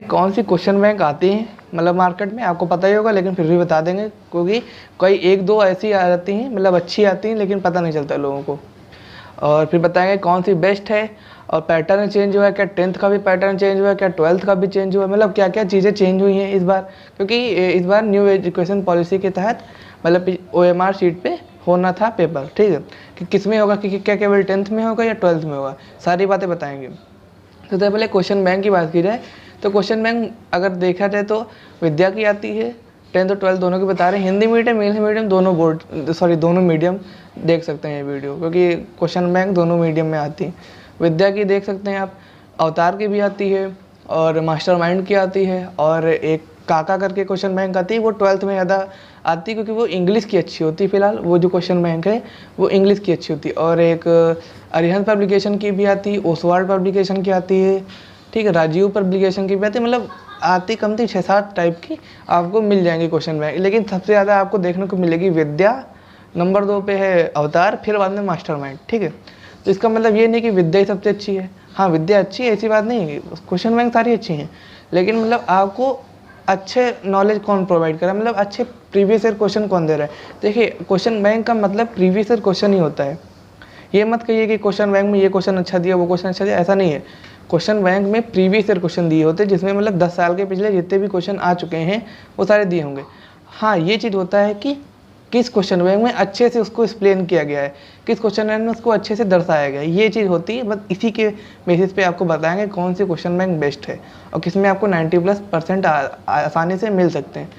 कौन सी question bank आती हैं मतलब मार्केट में, आपको पता ही होगा लेकिन फिर भी बता देंगे, क्योंकि कोई एक दो ऐसी आ जाती हैं मतलब अच्छी आती हैं लेकिन पता नहीं चलता लोगों को। और फिर बताएंगे कौन सी बेस्ट है, और पैटर्न चेंज हुआ है क्या, 10th का भी पैटर्न चेंज हुआ है क्या, 12th का भी चेंज हुआ है, मतलब क्या क्या चीज़ें चेंज हुई हैं इस बार, क्योंकि इस बार न्यू एजुकेशन पॉलिसी के तहत मतलब OMR शीट पे होना था पेपर, ठीक है, कि किस में होगा, कि क्या केवल 10th में होगा या 12th में होगा, सारी बातें बताएंगे। तो पहले क्वेश्चन बैंक की बात की जाए तो क्वेश्चन बैंक अगर देखा जाए तो विद्या की आती है, 10th और 12th दोनों की बता रहे हैं, हिंदी मीडियम इंग्लिश मीडियम दोनों दोनों मीडियम देख सकते हैं ये वीडियो, क्योंकि क्वेश्चन बैंक दोनों मीडियम में आती है। विद्या की देख सकते हैं आप, अवतार की भी आती है और मास्टरमाइंड की आती है, और एक काका करके क्वेश्चन बैंक आती है, वो 12th में ज़्यादा आती है क्योंकि वो इंग्लिश की अच्छी होती है। फिलहाल वो जो क्वेश्चन बैंक है वो इंग्लिश की अच्छी होती है। और एक अरिहंत पब्लिकेशन की भी आती है, ओसवाल पब्लिकेशन की आती है, ठीक है, राजीव पब्लिकेशन की भी आती है, मतलब आती कम थी 6-7 टाइप की आपको मिल जाएंगी क्वेश्चन बैंक, लेकिन सबसे ज़्यादा आपको देखने को मिलेगी विद्या, नंबर 2 पे है अवतार, फिर बाद में मास्टरमाइंड, ठीक है। तो इसका मतलब ये नहीं कि विद्या ही सबसे अच्छी है, हाँ विद्या अच्छी है ऐसी बात नहीं है, क्वेश्चन बैंक सारी अच्छी हैं, लेकिन मतलब आपको अच्छे नॉलेज कौन प्रोवाइड कर रहा है, मतलब अच्छे प्रीवियस ईयर क्वेश्चन कौन दे रहा है। देखिए क्वेश्चन बैंक का मतलब प्रीवियस ईयर क्वेश्चन ही होता है, ये मत कहिए कि क्वेश्चन बैंक में ये क्वेश्चन अच्छा दिया वो क्वेश्चन अच्छा दिया, ऐसा नहीं है। क्वेश्चन बैंक में प्रीवियस ईयर क्वेश्चन दिए होते हैं जिसमें मतलब 10 साल के पिछले जितने भी क्वेश्चन आ चुके हैं वो सारे दिए होंगे। हाँ ये चीज़ होता है कि किस क्वेश्चन बैंक में अच्छे से उसको एक्सप्लेन किया गया है, किस क्वेश्चन बैंक में उसको अच्छे से दर्शाया गया है, ये चीज़ होती है। बस इसी के बेसिस पे आपको बताएंगे कौन सी क्वेश्चन बैंक बेस्ट है और किसमें आपको 90+% आसानी से मिल सकते हैं,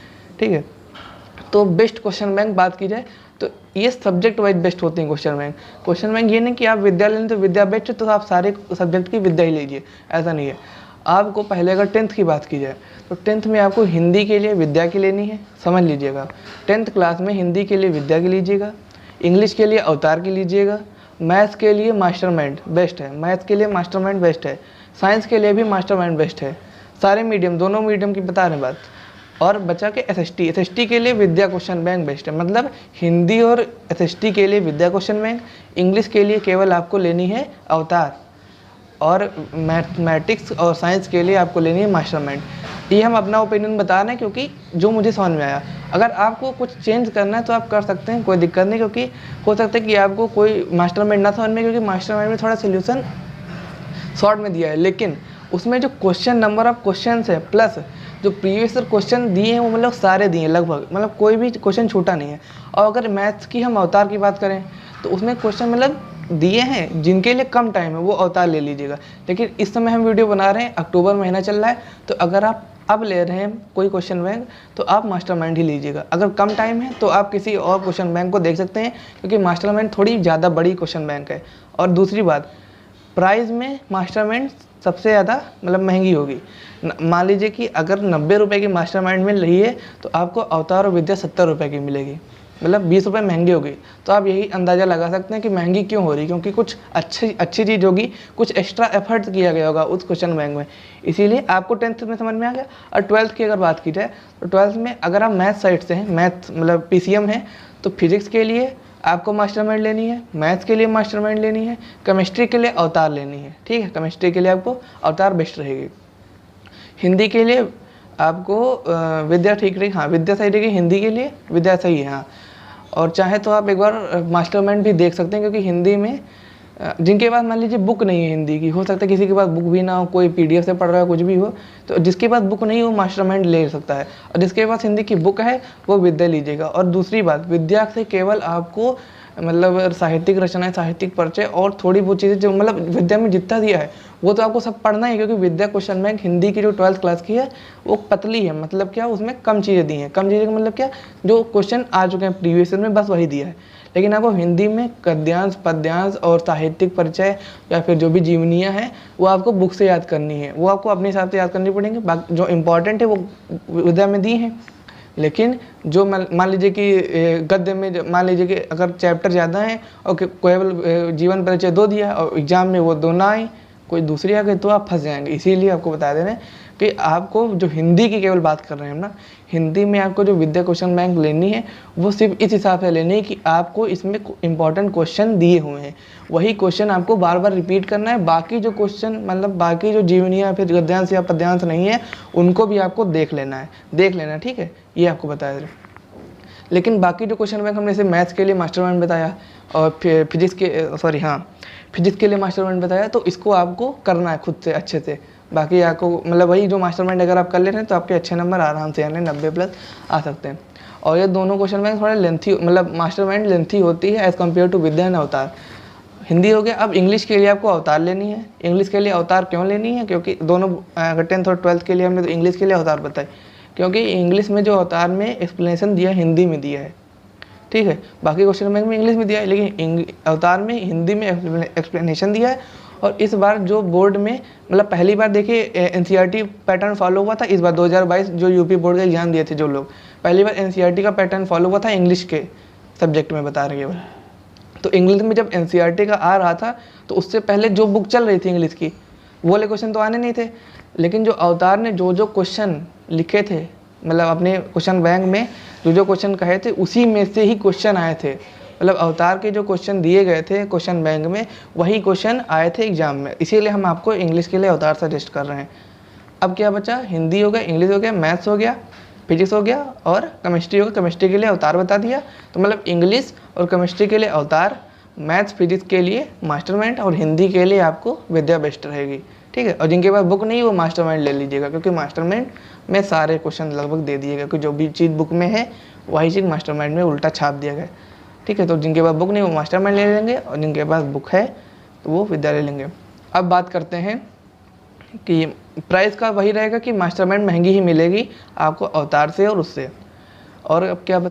ठीक है। तो बेस्ट क्वेश्चन बैंक बात की जाए तो ये सब्जेक्ट वाइज बेस्ट होती हैं क्वेश्चन बैंक। क्वेश्चन बैंक ये नहीं कि आप विद्या लें तो विद्या बेस्ट है तो आप सारे सब्जेक्ट की विद्या ही लीजिए, ऐसा नहीं है। आपको पहले अगर 10th की बात की जाए तो 10th में आपको हिंदी के लिए विद्या की लेनी है, समझ लीजिएगा। 10th क्लास में हिंदी के लिए विद्या की लीजिएगा, इंग्लिश के लिए अवतार की लीजिएगा, मैथ्स के लिए मास्टरमाइंड बेस्ट है, मैथ्स के लिए मास्टरमाइंड बेस्ट है, साइंस के लिए भी मास्टरमाइंड बेस्ट है, सारे मीडियम दोनों मीडियम की बता रहे हैं बात। और बचा के SST के लिए विद्या क्वेश्चन बैंक बेस्ट है, मतलब हिंदी और SST के लिए विद्या क्वेश्चन बैंक, इंग्लिश के लिए केवल आपको लेनी है अवतार, और मैथमेटिक्स और साइंस के लिए आपको लेनी है मास्टरमाइंड। ये हम अपना ओपिनियन बता रहे हैं क्योंकि जो मुझे समझ में आया। अगर आपको कुछ चेंज करना है तो आप कर सकते हैं, कोई दिक्कत नहीं, क्योंकि हो सकता है कि आपको कोई मास्टरमाइंड ना समझ में, क्योंकि मास्टरमाइंड में थोड़ा सोल्यूशन शॉर्ट में दिया है, लेकिन उसमें जो क्वेश्चन नंबर ऑफ क्वेश्चन है प्लस जो प्रीवियस ईयर क्वेश्चन दिए हैं वो मतलब सारे दिए हैं लगभग, मतलब कोई भी क्वेश्चन छूटा नहीं है। और अगर मैथ्स की हम अवतार की बात करें तो उसमें क्वेश्चन मतलब दिए हैं, जिनके लिए कम टाइम है वो अवतार ले लीजिएगा। लेकिन इस समय हम वीडियो बना रहे हैं, अक्टूबर महीना चल रहा है, तो अगर आप अब ले रहे हैं कोई क्वेश्चन बैंक तो आप मास्टरमाइंड ही लीजिएगा। अगर कम टाइम है तो आप किसी और क्वेश्चन बैंक को देख सकते हैं, क्योंकि मास्टरमाइंड थोड़ी ज़्यादा बड़ी क्वेश्चन बैंक है। और दूसरी बात, प्राइस में मास्टरमाइंड सबसे ज़्यादा मतलब महंगी होगी। मान लीजिए कि अगर 90 रुपये की मास्टरमाइंड मिल रही है तो आपको अवतार और विद्या 70 रुपये की मिलेगी, मतलब 20 रुपये महंगी होगी। तो आप यही अंदाज़ा लगा सकते हैं कि महंगी क्यों हो रही, क्योंकि कुछ अच्छी चीज़ होगी, कुछ एक्स्ट्रा एफर्ट किया गया होगा उस क्वेश्चन बैंक में, इसीलिए आपको 10th में समझ में आ गया। और 12th की अगर बात की जाए तो 12th में अगर आप मैथ साइड से हैं, मैथ मतलब PCM है, तो फिजिक्स के लिए आपको मास्टरमाइंड लेनी है, मैथ्स के लिए मास्टरमाइंड लेनी है, केमिस्ट्री के लिए अवतार लेनी है, ठीक है, केमिस्ट्री के लिए आपको अवतार बेस्ट रहेगी। हिंदी के लिए आपको विद्या ठीक रहेगी, हाँ विद्या सही रहेगी, हिंदी के लिए विद्या सही है हाँ। और चाहे तो आप एक बार मास्टरमाइंड भी देख सकते हैं, क्योंकि हिंदी में जिनके पास मान लीजिए बुक नहीं है हिंदी की, हो सकता है किसी के पास बुक भी ना हो, कोई PDF से पढ़ रहा है कुछ भी हो, तो जिसके पास बुक नहीं हो मास्टरमाइंड ले सकता है, और जिसके पास हिंदी की बुक है वो विद्या लीजिएगा। और दूसरी बात, विद्या से केवल आपको मतलब साहित्यिक रचनाएं, साहित्यिक परिचय और थोड़ी बहुत चीज़ें जो मतलब विद्या में जितना दिया है वो तो आपको सब पढ़ना है, क्योंकि विद्या क्वेश्चन बैंक हिंदी की जो 12th क्लास की है वो पतली है, मतलब क्या उसमें कम चीज़ें दी हैं, कम चीज़ें का मतलब क्या, जो क्वेश्चन आ चुके हैं प्रीवियस ईयर में बस वही दिया है। लेकिन आपको हिंदी में गद्यांश, पद्यांश और साहित्यिक परिचय या फिर जो भी जीवनियाँ हैं वो आपको बुक से याद करनी है, वो आपको अपने हिसाब से याद करनी पड़ेंगे। बाकी जो इम्पोर्टेंट है वो विद्या में दी हैं, लेकिन जो मान लीजिए कि गद्य में मान लीजिए कि अगर चैप्टर ज़्यादा हैं और केवल जीवन परिचय 2 दिया और एग्जाम में वो 2 ना आए, कोई दूसरी आ गई तो आप फंस जाएंगे। इसीलिए आपको बता दे रहे हैं कि आपको जो हिंदी की केवल बात कर रहे हैं हम ना, हिंदी में आपको जो विद्या क्वेश्चन बैंक लेनी है वो सिर्फ इस हिसाब से लेनी है कि आपको इसमें इंपॉर्टेंट क्वेश्चन दिए हुए हैं, वही क्वेश्चन आपको बार बार रिपीट करना है। बाकी जो क्वेश्चन मतलब बाकी जो जीवनी या फिर गद्यांश या पद्यांश नहीं है उनको भी आपको देख लेना है, ठीक है, ये आपको बताया। लेकिन बाकी जो क्वेश्चन बैंक हमने जैसे मैथ्स के लिए मास्टरमाइंड बताया और फिजिक्स के लिए मास्टरमाइंड बताया, तो इसको आपको करना है खुद से अच्छे से। बाकी आपको मतलब वही जो मास्टरमाइंड अगर आप कर ले रहे हैं तो आपके अच्छे नंबर आराम से यानी 90+ आ सकते हैं। और ये दोनों क्वेश्चन बैंक थोड़ा लेंथी मतलब मास्टरमाइंड लेंथी होती है as compare to Vidya and Avatar. Hindi हो गया। अब इंग्लिश के लिए आपको अवतार लेनी है। इंग्लिश के लिए अवतार क्यों लेनी है? क्योंकि दोनों 10th और 12th के लिए हमने तो इंग्लिश के लिए अवतार बताए, क्योंकि इंग्लिश में जो अवतार में एक्सप्लेनेशन दिया है हिंदी में दिया है, ठीक है। बाकी क्वेश्चन बैंक में इंग्लिश में दिया है, लेकिन अवतार में हिंदी में एक्सप्लेनेशन दिया है। और इस बार जो बोर्ड में मतलब पहली बार देखिए एनसीईआरटी पैटर्न फॉलो हुआ था। इस बार 2022 जो यूपी बोर्ड का एग्जाम दिए थे जो लोग, पहली बार एनसीईआरटी का पैटर्न फॉलो हुआ था इंग्लिश के सब्जेक्ट में बता रहे हैं। तो इंग्लिश में जब एनसीईआरटी का आ रहा था तो उससे पहले जो बुक चल रही थी इंग्लिश की वो वाले क्वेश्चन तो आने नहीं थे, लेकिन जो अवतार ने जो क्वेश्चन लिखे थे मतलब अपने क्वेश्चन बैंक में जो क्वेश्चन कहे थे उसी में से ही क्वेश्चन आए थे। मतलब अवतार के जो क्वेश्चन दिए गए थे क्वेश्चन बैंक में वही क्वेश्चन आए थे एग्जाम में, इसीलिए हम आपको इंग्लिश के लिए अवतार सजेस्ट कर रहे हैं। अब क्या बचा? हिंदी हो गया, इंग्लिश हो गया, मैथ्स हो गया, फिजिक्स हो गया और केमिस्ट्री हो गया। केमिस्ट्री के लिए अवतार बता दिया। तो मतलब इंग्लिश और केमिस्ट्री के लिए अवतार, मैथ्स फिजिक्स के लिए मास्टरमाइंड और हिंदी के लिए आपको विद्या बेस्ट रहेगी, ठीक है। और जिनके पास बुक नहीं वो मास्टरमाइंड ले लीजिएगा, क्योंकि मास्टरमाइंड में सारे क्वेश्चन लगभग दे दिए गए, क्योंकि जो भी चीज़ बुक में है वही चीज़ मास्टरमाइंड में उल्टा छाप दिया गया, ठीक है। तो जिनके पास बुक नहीं वो मास्टरमाइंड ले लेंगे और जिनके पास बुक है तो वो विद्या ले लेंगे। अब बात करते हैं कि प्राइस का वही रहेगा कि मास्टरमाइंड महंगी ही मिलेगी आपको अवतार से और उससे। और अब क्या